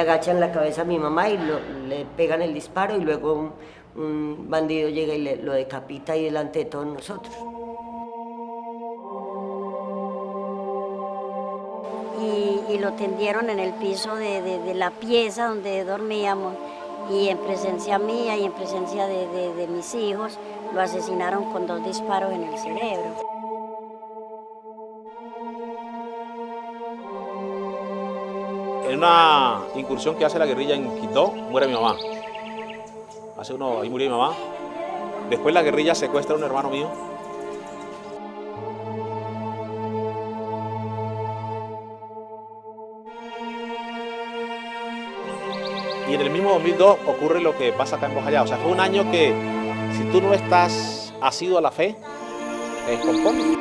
agachan la cabeza a mi mamá y le pegan el disparo y luego un bandido llega y lo decapita ahí delante de todos nosotros. Y lo tendieron en el piso de la pieza donde dormíamos, y en presencia mía y en presencia de mis hijos lo asesinaron con 2 disparos en el cerebro. En una incursión que hace la guerrilla en Quito, muere mi mamá. Ahí murió mi mamá. Después la guerrilla secuestra a un hermano mío. Y en el mismo 2002 ocurre lo que pasa acá en Bojayá. O sea, fue un año que, si tú no estás asiduo a la fe, te descompones.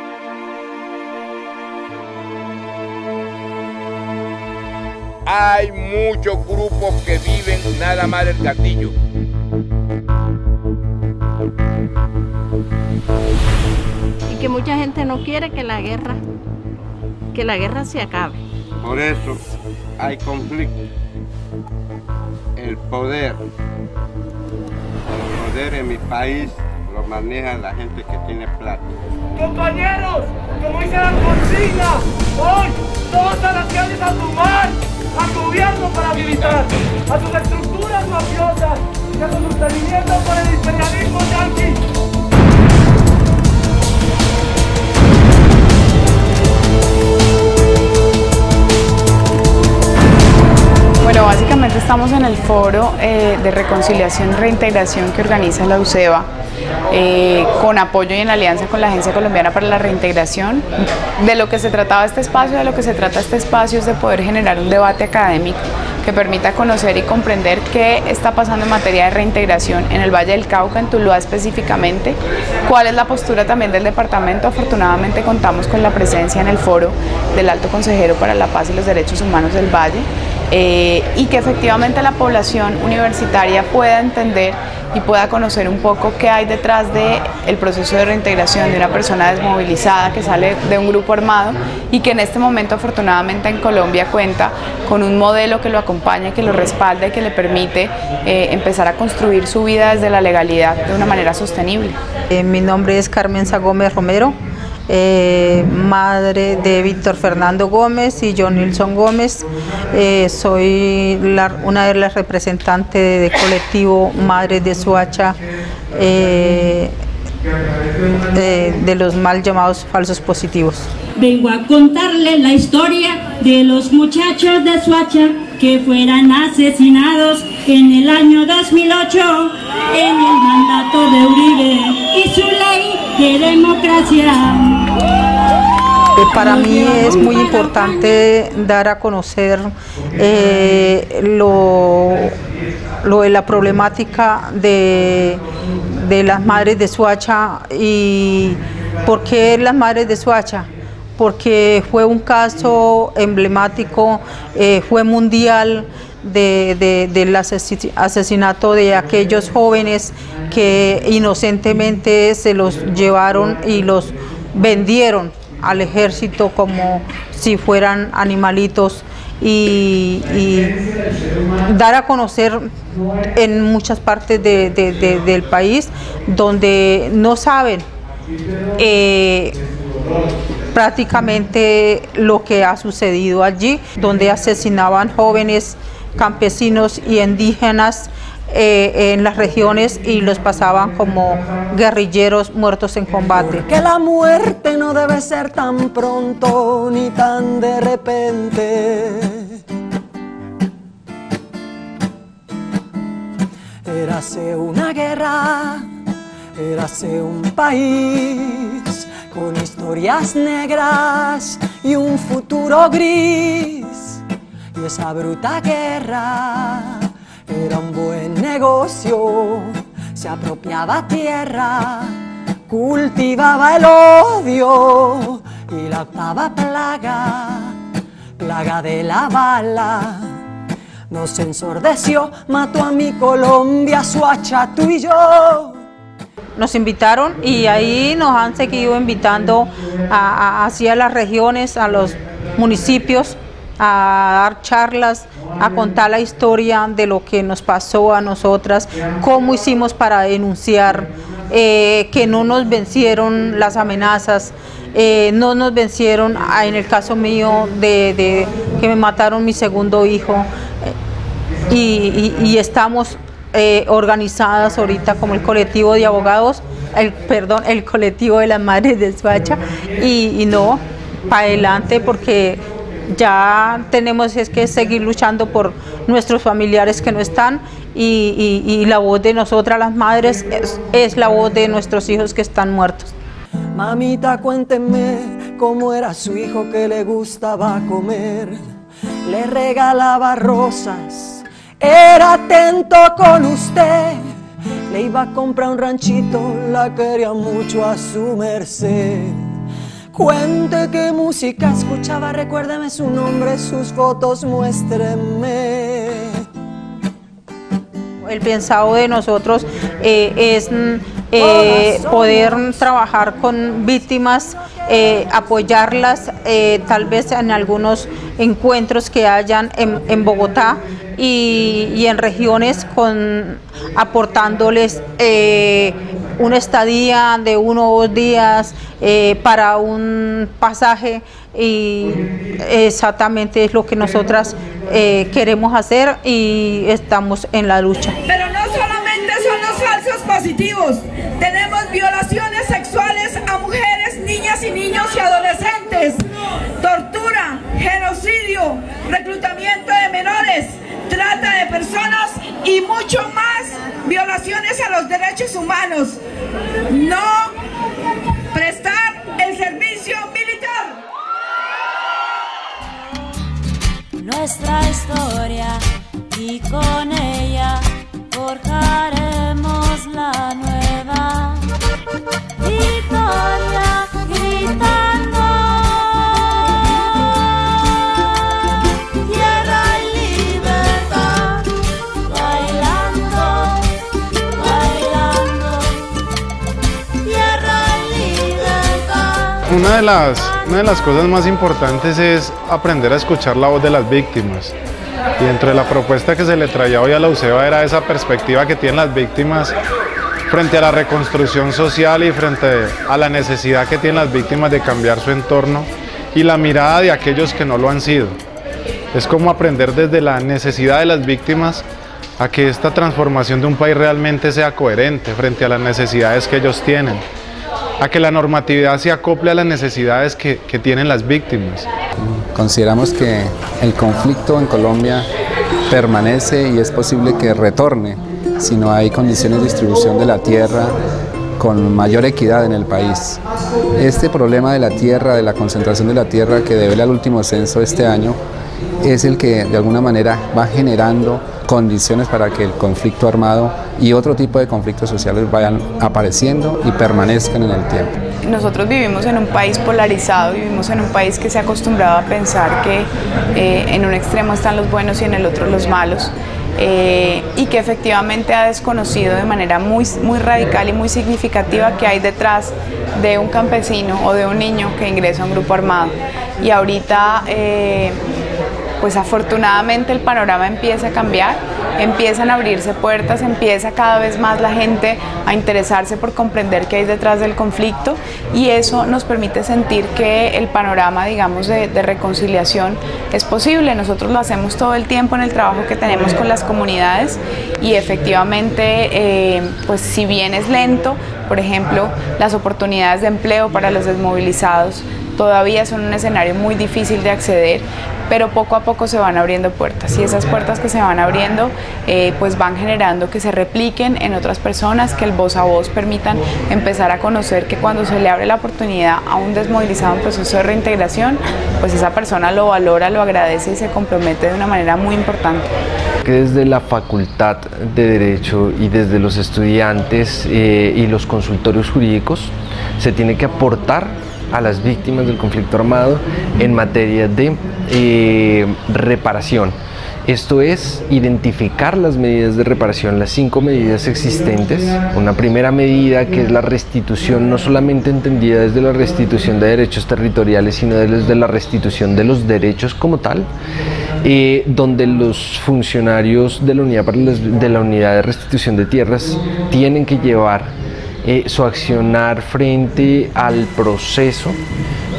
Hay muchos grupos que viven nada más del gatillo. Y que mucha gente no quiere que la guerra se acabe. Por eso hay conflicto. El poder en mi país lo maneja la gente que tiene plata. Compañeros, como dice la consigna, hoy todos a las calles a tumbar al gobierno paramilitar, a sus estructuras mafiosas y a su sostenimiento por el imperialismo yanqui. Bueno, básicamente estamos en el foro de reconciliación y reintegración que organiza la UCEBA, con apoyo y en alianza con la Agencia Colombiana para la Reintegración. De lo que se trataba este espacio, es de poder generar un debate académico que permita conocer y comprender qué está pasando en materia de reintegración en el Valle del Cauca, en Tuluá específicamente, cuál es la postura también del departamento. Afortunadamente contamos con la presencia en el foro del Alto Consejero para la Paz y los Derechos Humanos del Valle, y que efectivamente la población universitaria pueda entender y pueda conocer un poco qué hay detrás del proceso de reintegración de una persona desmovilizada que sale de un grupo armado y que en este momento afortunadamente en Colombia cuenta con un modelo que lo acompaña, que lo respalda y que le permite empezar a construir su vida desde la legalidad de una manera sostenible. Mi nombre es Carmen Gómez Romero, madre de Víctor Fernando Gómez y John Nilson Gómez. Soy una de las representantes del colectivo Madres de Soacha, de los mal llamados falsos positivos. Vengo a contarles la historia de los muchachos de Soacha que fueran asesinados en el año 2008 en el mandato de Uribe y su ley de democracia. Para mí es muy importante dar a conocer lo de la problemática de las madres de Soacha. ¿Y por qué las madres de Soacha? Porque fue un caso emblemático, fue mundial, del asesinato de aquellos jóvenes que inocentemente se los llevaron y los vendieron al ejército como si fueran animalitos, y dar a conocer en muchas partes del país donde no saben prácticamente lo que ha sucedido allí, donde asesinaban jóvenes campesinos y indígenas en las regiones y los pasaban como guerrilleros muertos en combate. Que la muerte no debe ser tan pronto ni tan de repente. Érase una guerra, érase un país con historias negras y un futuro gris. Y esa bruta guerra era un buen negocio, se apropiaba tierra, cultivaba el odio, y la octava plaga, plaga de la bala, nos ensordeció, mató a mi Colombia, Soacha, tú y yo. Nos invitaron y ahí nos han seguido invitando hacia las regiones, a los municipios, a dar charlas, a contar la historia de lo que nos pasó a nosotras, cómo hicimos para denunciar, que no nos vencieron las amenazas, no nos vencieron, en el caso mío, de que me mataron mi segundo hijo, y estamos organizadas ahorita como el colectivo de abogados, el colectivo de las madres de Soacha, y no, para adelante, porque ya tenemos que seguir luchando por nuestros familiares que no están, y la voz de nosotras las madres es la voz de nuestros hijos que están muertos. Mamita, cuénteme cómo era su hijo que le gustaba comer, le regalaba rosas, era atento con usted, le iba a comprar un ranchito, la quería mucho a su merced. Cuente qué música escuchaba, recuérdeme su nombre, sus fotos, muéstreme. El pensado de nosotros es poder trabajar con víctimas, apoyarlas tal vez en algunos encuentros que hayan en Bogotá y en regiones, aportándoles una estadía de 1 o 2 días para un pasaje, y exactamente es lo que nosotras queremos hacer, y estamos en la lucha. Pero no solamente son los falsos positivos, tenemos violaciones sexuales a mujeres, niñas y niños y adolescentes, tortura, genocidio, reclutamiento de menores, trata de personas y mucho más, violaciones a los derechos humanos, no prestar el servicio militar. Nuestra historia, y con ella forjaremos la nueva historia, gritando tierra y libertad, bailando, bailando, tierra y libertad. Una de las cosas más importantes es aprender a escuchar la voz de las víctimas. Y dentro de la propuesta que se le traía hoy a la UCEBA era esa perspectiva que tienen las víctimas frente a la reconstrucción social y frente a la necesidad que tienen las víctimas de cambiar su entorno, y la mirada de aquellos que no lo han sido. Es como aprender desde la necesidad de las víctimas a que esta transformación de un país realmente sea coherente frente a las necesidades que ellos tienen, a que la normatividad se acople a las necesidades que tienen las víctimas. Consideramos que el conflicto en Colombia permanece y es posible que retorne si no hay condiciones de distribución de la tierra con mayor equidad en el país. Este problema de la tierra, de la concentración de la tierra que devela el último censo este año, es el que de alguna manera va generando condiciones para que el conflicto armado y otro tipo de conflictos sociales vayan apareciendo y permanezcan en el tiempo. Nosotros vivimos en un país polarizado, vivimos en un país que se ha acostumbrado a pensar que en un extremo están los buenos y en el otro los malos, y que efectivamente ha desconocido de manera muy radical y muy significativa que hay detrás de un campesino o de un niño que ingresa a un grupo armado. Y ahorita pues afortunadamente el panorama empieza a cambiar, empiezan a abrirse puertas, empieza cada vez más la gente a interesarse por comprender qué hay detrás del conflicto, y eso nos permite sentir que el panorama, digamos, de reconciliación es posible. Nosotros lo hacemos todo el tiempo en el trabajo que tenemos con las comunidades, y efectivamente, pues si bien es lento, por ejemplo, las oportunidades de empleo para los desmovilizados todavía son un escenario muy difícil de acceder, pero poco a poco se van abriendo puertas, y esas puertas que se van abriendo pues van generando que se repliquen en otras personas, que el voz a voz permitan empezar a conocer que cuando se le abre la oportunidad a un desmovilizado en proceso de reintegración, pues esa persona lo valora, lo agradece y se compromete de una manera muy importante. Que desde la Facultad de Derecho y desde los estudiantes y los consultorios jurídicos se tiene que aportar a las víctimas del conflicto armado en materia de reparación. Esto es identificar las medidas de reparación, las 5 medidas existentes. Una primera medida que es la restitución, no solamente entendida desde la restitución de derechos territoriales, sino desde la restitución de los derechos como tal, donde los funcionarios de la unidad de restitución de tierras tienen que llevar su accionar frente al proceso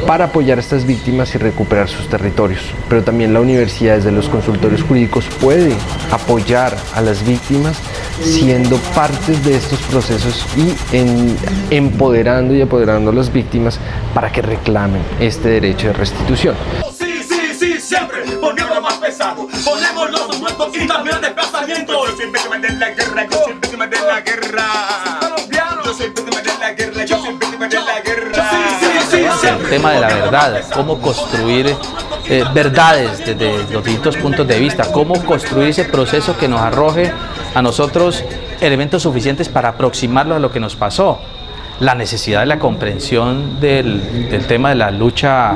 para apoyar a estas víctimas y recuperar sus territorios. Pero también la universidad, desde los consultorios jurídicos, puede apoyar a las víctimas siendo partes de estos procesos y empoderando y apoderando a las víctimas para que reclamen este derecho de restitución. Sí, siempre ponemos lo más pesado, ponemos los muertos y también el desplazamiento. Yo soy víctima de la guerra, yo soy víctima de la guerra. Yo soy víctima de la guerra, yo soy víctima de la guerra. El tema de la verdad, cómo construir verdades desde los distintos puntos de vista, cómo construir ese proceso que nos arroje a nosotros elementos suficientes para aproximarlo a lo que nos pasó. La necesidad de la comprensión del tema de la lucha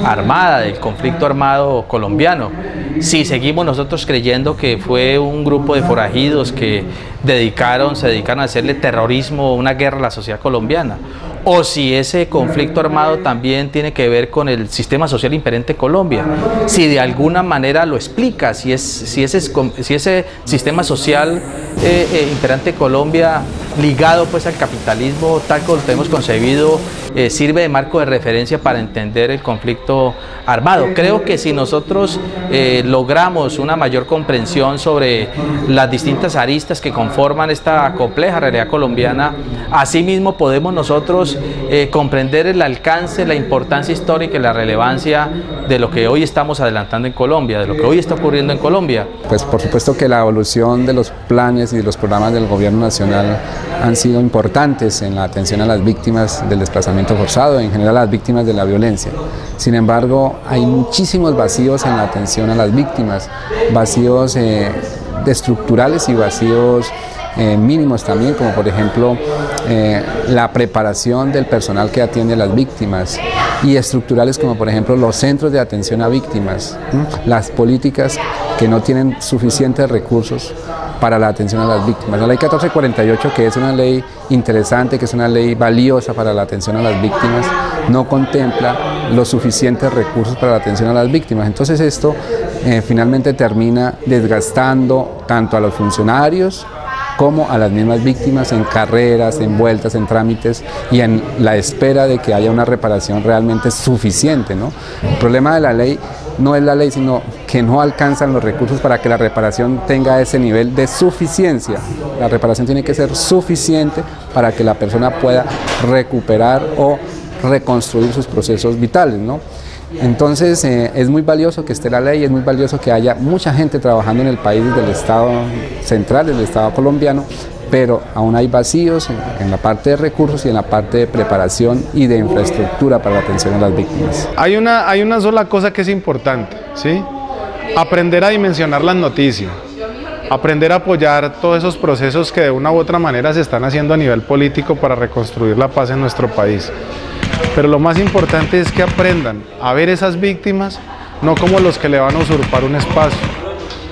armada, del conflicto armado colombiano. Si seguimos nosotros creyendo que fue un grupo de forajidos que se dedicaron a hacerle terrorismo, una guerra a la sociedad colombiana, o si ese conflicto armado también tiene que ver con el sistema social imperante en Colombia, si de alguna manera lo explica, si ese sistema social imperante en Colombia, ligado pues al capitalismo tal como lo tenemos concebido, sirve de marco de referencia para entender el conflicto armado. Creo que si nosotros logramos una mayor comprensión sobre las distintas aristas que conforman esta compleja realidad colombiana, asimismo podemos nosotros comprender el alcance, la importancia histórica y la relevancia de lo que hoy estamos adelantando en Colombia, de lo que hoy está ocurriendo en Colombia. Pues por supuesto que la evolución de los planes y de los programas del gobierno nacional han sido importantes en la atención a las víctimas del desplazamiento forzado, en general a las víctimas de la violencia. Sin embargo, hay muchísimos vacíos en la atención a las víctimas, vacíos estructurales y vacíos mínimos también, como por ejemplo la preparación del personal que atiende a las víctimas, y estructurales como por ejemplo los centros de atención a víctimas, las políticas que no tienen suficientes recursos para la atención a las víctimas. La ley 1448, que es una ley interesante, que es una ley valiosa para la atención a las víctimas, no contempla los suficientes recursos para la atención a las víctimas. Entonces esto finalmente termina desgastando tanto a los funcionarios como a las mismas víctimas en carreras, en vueltas, en trámites y en la espera de que haya una reparación realmente suficiente, ¿no? El problema de la ley no es la ley, sino que no alcanzan los recursos para que la reparación tenga ese nivel de suficiencia. La reparación tiene que ser suficiente para que la persona pueda recuperar o reconstruir sus procesos vitales, ¿no? Entonces es muy valioso que esté la ley, es muy valioso que haya mucha gente trabajando en el país desde el Estado central, desde el Estado colombiano, pero aún hay vacíos en la parte de recursos y en la parte de preparación y de infraestructura para la atención a las víctimas. Hay una sola cosa que es importante, ¿sí? Aprender a dimensionar las noticias, aprender a apoyar todos esos procesos que de una u otra manera se están haciendo a nivel político para reconstruir la paz en nuestro país. Pero lo más importante es que aprendan a ver esas víctimas no como los que le van a usurpar un espacio,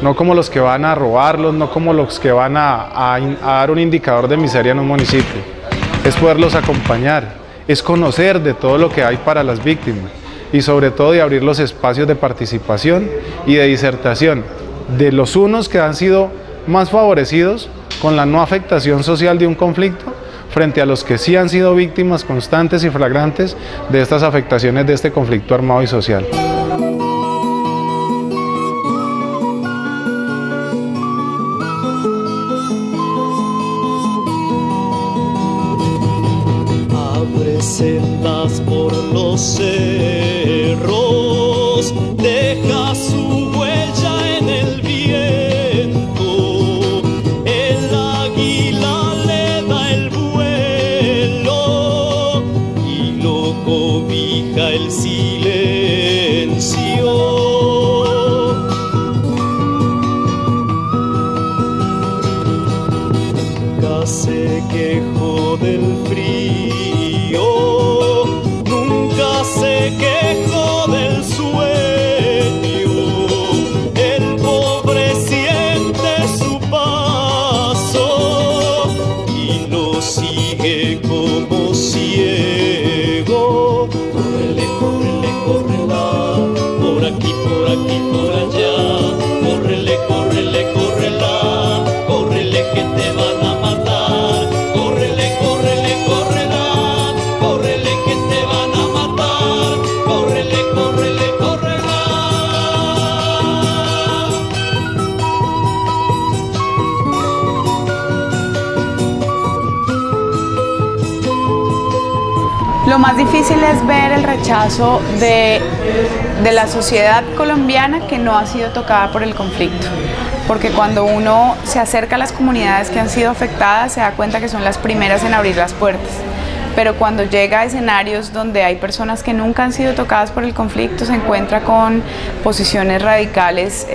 no como los que van a robarlos, no como los que van a dar un indicador de miseria en un municipio. Es poderlos acompañar, es conocer de todo lo que hay para las víctimas y sobre todo de abrir los espacios de participación y de disertación de los unos que han sido más favorecidos con la no afectación social de un conflicto frente a los que sí han sido víctimas constantes y flagrantes de estas afectaciones de este conflicto armado y social. Abre sendas por los cerros, deja su huella en el viento, el águila le da el vuelo y lo cobija el silencio. Nunca se quejó del frío, nunca se Lo más difícil es ver el rechazo de la sociedad colombiana que no ha sido tocada por el conflicto. Porque cuando uno se acerca a las comunidades que han sido afectadas, se da cuenta que son las primeras en abrir las puertas. Pero cuando llega a escenarios donde hay personas que nunca han sido tocadas por el conflicto, se encuentra con posiciones radicales,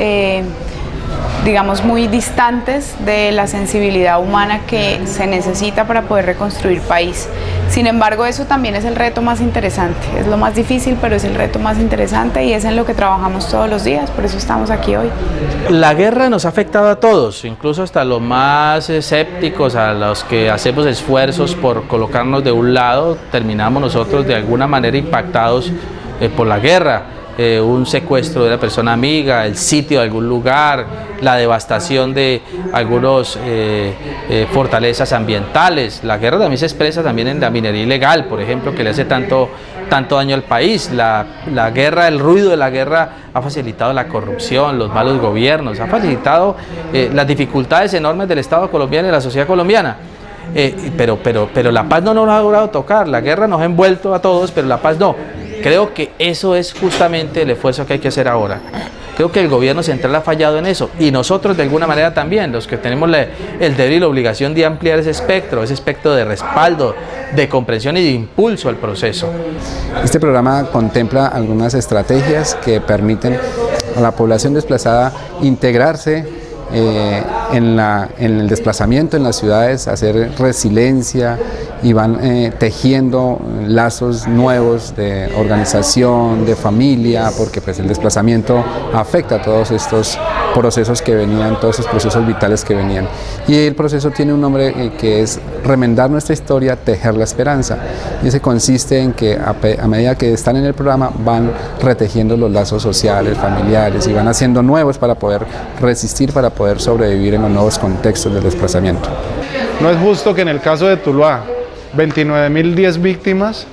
digamos, muy distantes de la sensibilidad humana que se necesita para poder reconstruir país. Sin embargo, eso también es el reto más interesante. Es lo más difícil, pero es el reto más interesante y es en lo que trabajamos todos los días, por eso estamos aquí hoy. La guerra nos ha afectado a todos, incluso hasta los más escépticos, a los que hacemos esfuerzos por colocarnos de un lado, terminamos nosotros de alguna manera impactados por la guerra. Un secuestro de una persona amiga, el sitio de algún lugar, la devastación de algunas fortalezas ambientales. La guerra también se expresa también en la minería ilegal, por ejemplo, que le hace tanto daño al país. La guerra, el ruido de la guerra ha facilitado la corrupción, los malos gobiernos, ha facilitado las dificultades enormes del Estado colombiano y de la sociedad colombiana. Pero la paz no nos ha logrado tocar. La guerra nos ha envuelto a todos, pero la paz no. Creo que eso es justamente el esfuerzo que hay que hacer ahora. Creo que el gobierno central ha fallado en eso y nosotros de alguna manera también, los que tenemos el deber y la obligación de ampliar ese espectro de respaldo, de comprensión y de impulso al proceso. Este programa contempla algunas estrategias que permiten a la población desplazada integrarse en el desplazamiento en las ciudades, hacer resiliencia y van tejiendo lazos nuevos de organización, de familia, porque pues el desplazamiento afecta a todos estos procesos que venían, todos esos procesos vitales que venían. Y el proceso tiene un nombre que es remendar nuestra historia, tejer la esperanza. Y ese consiste en que a medida que están en el programa van retejiendo los lazos sociales, familiares y van haciendo nuevos para poder resistir, para poder sobrevivir en los nuevos contextos del desplazamiento. No es justo que en el caso de Tuluá, 29.010 víctimas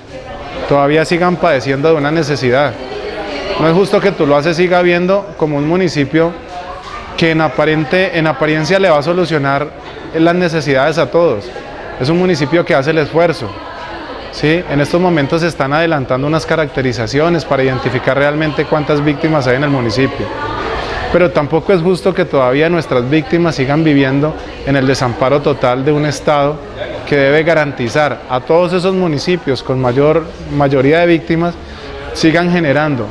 todavía sigan padeciendo de una necesidad. No es justo que Tuluá se siga viendo como un municipio que en apariencia le va a solucionar las necesidades a todos. Es un municipio que hace el esfuerzo. ¿Sí? En estos momentos se están adelantando unas caracterizaciones para identificar realmente cuántas víctimas hay en el municipio. Pero tampoco es justo que todavía nuestras víctimas sigan viviendo en el desamparo total de un Estado que debe garantizar a todos esos municipios con mayoría de víctimas sigan generando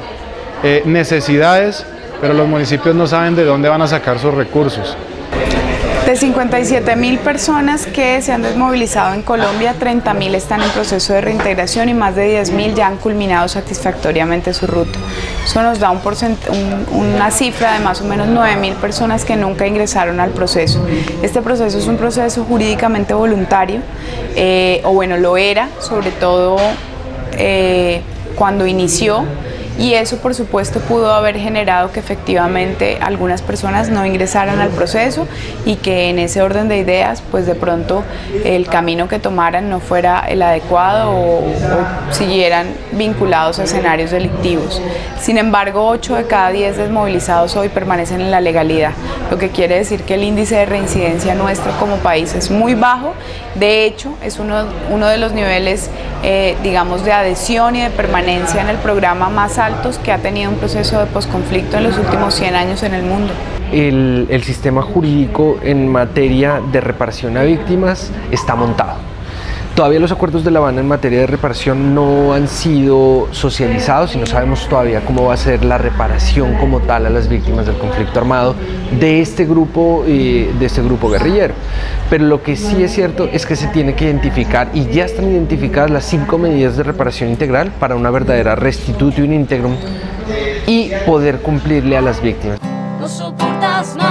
necesidades, pero los municipios no saben de dónde van a sacar sus recursos. De 57.000 personas que se han desmovilizado en Colombia, 30.000 están en proceso de reintegración y más de 10.000 ya han culminado satisfactoriamente su ruta. Eso nos da una cifra de más o menos 9.000 personas que nunca ingresaron al proceso. Este proceso es un proceso jurídicamente voluntario, o bueno, lo era, sobre todo cuando inició. Y eso, por supuesto, pudo haber generado que efectivamente algunas personas no ingresaran al proceso y que en ese orden de ideas, pues de pronto el camino que tomaran no fuera el adecuado o siguieran vinculados a escenarios delictivos. Sin embargo, 8 de cada 10 desmovilizados hoy permanecen en la legalidad, lo que quiere decir que el índice de reincidencia nuestro como país es muy bajo. De hecho, es uno de los niveles, digamos, de adhesión y de permanencia en el programa más altos que ha tenido un proceso de posconflicto en los últimos 100 años en el mundo. El sistema jurídico en materia de reparación a víctimas está montado. Todavía los acuerdos de La Habana en materia de reparación no han sido socializados y no sabemos todavía cómo va a ser la reparación como tal a las víctimas del conflicto armado de este grupo guerrillero. Pero lo que sí es cierto es que se tiene que identificar, y ya están identificadas, las 5 medidas de reparación integral para una verdadera restitutio in integrum y poder cumplirle a las víctimas. No soportas más,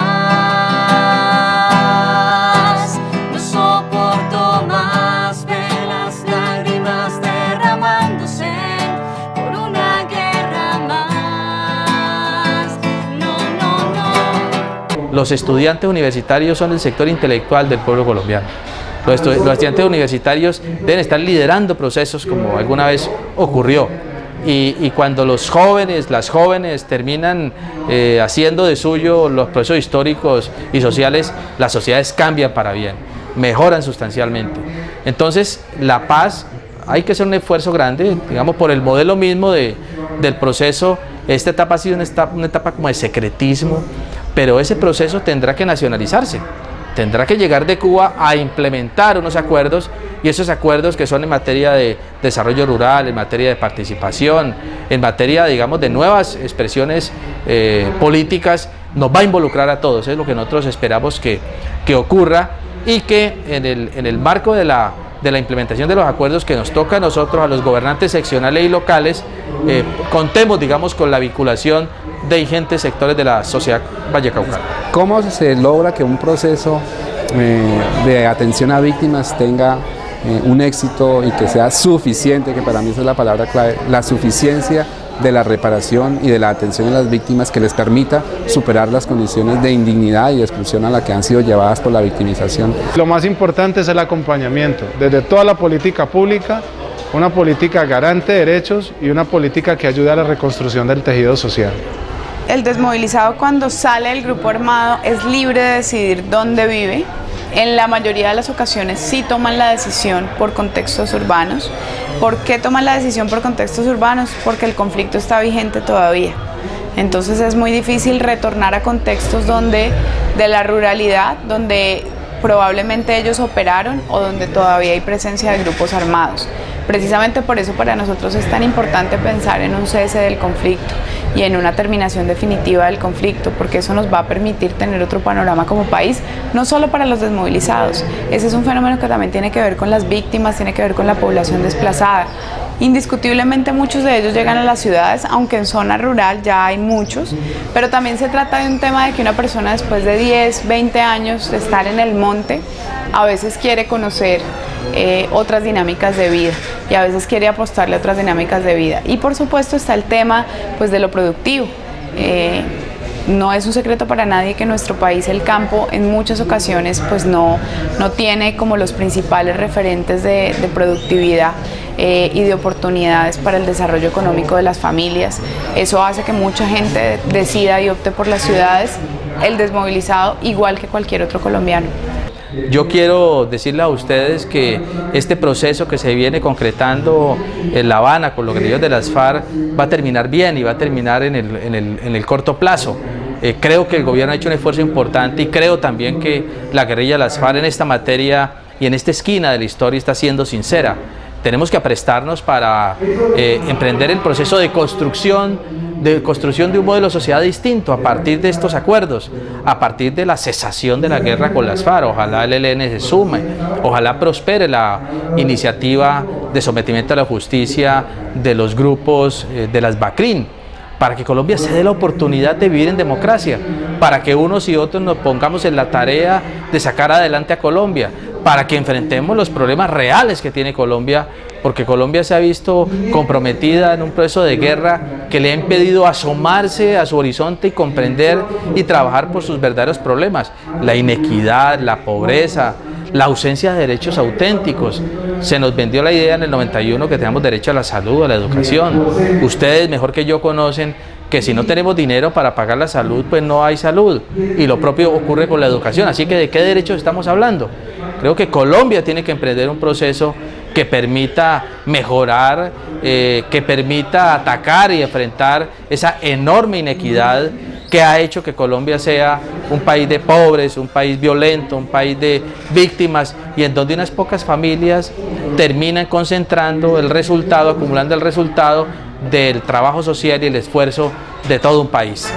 no soporto más ver las lágrimas derramándose por una guerra más. No, no, no. Los estudiantes universitarios son el sector intelectual del pueblo colombiano. Los estudiantes universitarios deben estar liderando procesos como alguna vez ocurrió. Y cuando los jóvenes, las jóvenes terminan haciendo de suyo los procesos históricos y sociales, las sociedades cambian para bien, mejoran sustancialmente. Entonces, la paz hay que hacer un esfuerzo grande, digamos, por el modelo mismo del proceso. Esta etapa ha sido una etapa como de secretismo, pero ese proceso tendrá que nacionalizarse. Tendrá que llegar de Cuba a implementar unos acuerdos, y esos acuerdos que son en materia de desarrollo rural, en materia de participación, en materia, digamos, de nuevas expresiones políticas, nos va a involucrar a todos. Es lo que nosotros esperamos que ocurra, y que en el marco de la implementación de los acuerdos que nos toca a nosotros, a los gobernantes seccionales y locales, contemos, digamos, con la vinculación de ingentes sectores de la sociedad vallecaucana. ¿Cómo se logra que un proceso de atención a víctimas tenga un éxito y que sea suficiente, que para mí esa es la palabra clave, la suficiencia de la reparación y de la atención a las víctimas, que les permita superar las condiciones de indignidad y de exclusión a la que han sido llevadas por la victimización? Lo más importante es el acompañamiento, desde toda la política pública, una política garante de derechos y una política que ayude a la reconstrucción del tejido social. El desmovilizado, cuando sale del grupo armado, es libre de decidir dónde vive. En la mayoría de las ocasiones sí toman la decisión por contextos urbanos. ¿Por qué toman la decisión por contextos urbanos? Porque el conflicto está vigente todavía. Entonces es muy difícil retornar a contextos de la ruralidad, donde probablemente ellos operaron o donde todavía hay presencia de grupos armados. Precisamente por eso para nosotros es tan importante pensar en un cese del conflicto y en una terminación definitiva del conflicto, porque eso nos va a permitir tener otro panorama como país, no solo para los desmovilizados. Ese es un fenómeno que también tiene que ver con las víctimas, tiene que ver con la población desplazada. Indiscutiblemente muchos de ellos llegan a las ciudades, aunque en zona rural ya hay muchos, pero también se trata de un tema de que una persona después de 10, 20 años de estar en el monte, a veces quiere conocer otras dinámicas de vida y a veces quiere apostarle a otras dinámicas de vida. Y por supuesto está el tema, pues, de lo productivo. No es un secreto para nadie que en nuestro país el campo en muchas ocasiones pues no tiene como los principales referentes de productividad y de oportunidades para el desarrollo económico de las familias. Eso hace que mucha gente decida y opte por las ciudades, el desmovilizado igual que cualquier otro colombiano. Yo quiero decirle a ustedes que este proceso que se viene concretando en La Habana con los guerrilleros de las FARC va a terminar bien y va a terminar en el corto plazo. Creo que el gobierno ha hecho un esfuerzo importante y creo también que la guerrilla de las FARC en esta materia y en esta esquina de la historia está siendo sincera. Tenemos que aprestarnos para emprender el proceso de construcción de un modelo de sociedad distinto a partir de estos acuerdos, a partir de la cesación de la guerra con las FARC. Ojalá el ELN se sume, ojalá prospere la iniciativa de sometimiento a la justicia de los grupos de las BACRIM, para que Colombia se dé la oportunidad de vivir en democracia, para que unos y otros nos pongamos en la tarea de sacar adelante a Colombia, para que enfrentemos los problemas reales que tiene Colombia, porque Colombia se ha visto comprometida en un proceso de guerra que le ha impedido asomarse a su horizonte y comprender y trabajar por sus verdaderos problemas: la inequidad, la pobreza, la ausencia de derechos auténticos. Se nos vendió la idea en el 91 que tenemos derecho a la salud, a la educación. Ustedes mejor que yo conocen que si no tenemos dinero para pagar la salud, pues no hay salud. Y lo propio ocurre con la educación. Así que ¿de qué derechos estamos hablando? Creo que Colombia tiene que emprender un proceso que permita mejorar, que permita atacar y enfrentar esa enorme inequidad que ha hecho que Colombia sea un país de pobres, un país violento, un país de víctimas, y en donde unas pocas familias terminan concentrando el resultado, acumulando el resultado del trabajo social y el esfuerzo de todo un país.